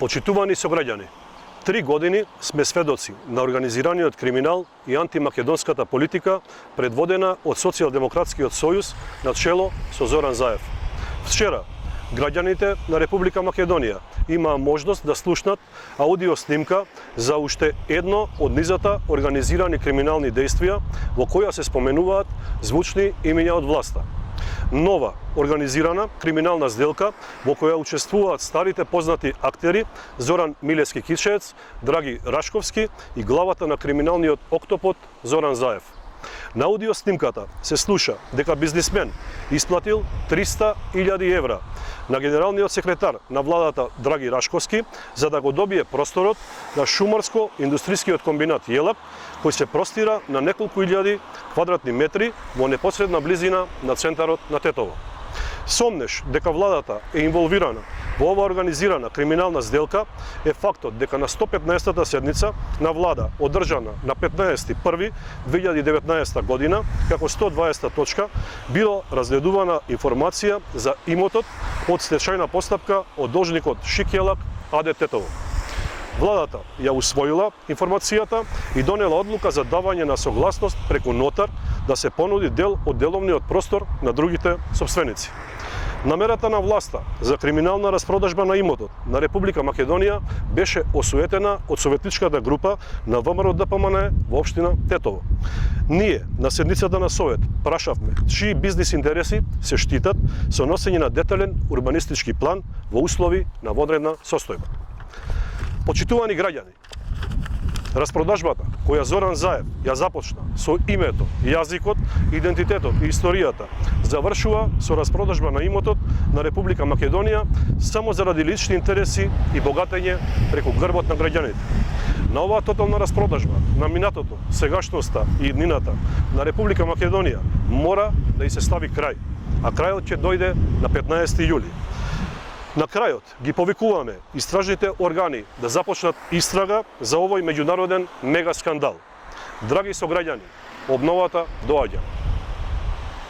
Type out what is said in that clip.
Почитувани сограѓани, 3 години сме сведоци на организираниот криминал и антимакедонската политика предводена од Социјалдемократскиот сојуз на чело со Зоран Заев. Вчера, граѓаните на Република Македонија имаа можност да слушнат аудио снимка за уште едно од низата организирани криминални дејствија во која се споменуваат звучни имиња од власта. Нова организирана криминална сделка во која учествуваат старите познати актери Зоран Милевски Кичеец, Драги Рашковски и главата на криминалниот октопод Зоран Заев. На аудио снимката се слуша дека бизнисмен исплатил 300.000 евра на генералниот секретар на владата Драги Рашковски за да го добие просторот на шумарско-индустријскиот комбинат Јелак, кој се простира на неколку илјади квадратни метри во непосредна близина на центарот на Тетово. Сомнеш дека владата е инволвирана во ова организирана криминална сделка е фактот дека на 115-та седница на влада одржана на 15.1.2019 година како 120 точка било разгледувана информација за имотот од стечајна постапка од должникот ШИК Јелак АД Тетово. Владата ја усвоила информацијата и донела одлука за давање на согласност преку нотар да се понуди дел од деловниот простор на другите сопственици. Намерата на власта за криминална распродажба на имотот на Република Македонија беше осуетена од советничката група на ВМРО ДПМН во општина Тетово. Ние на седницата на Совет прашавме чии бизнис интереси се штитат со носење на детален урбанистички план во услови на вонредна состојба. Почитувани граѓани, распродажбата која Зоран Заев ја започна со името, јазикот, идентитетот и историјата завршува со распродажба на имотот на Република Македонија само заради лични интереси и богатење преку грбот на граѓаните. На оваа тотална распродажба на минатото, сегашноста и иднината на Република Македонија мора да и се стави крај, а крајот ќе дојде на 15 јули. На крајот ги повикуваме истражните органи да започнат истрага за овој меѓународен мега скандал. Драги сограѓани, обновата доаѓа.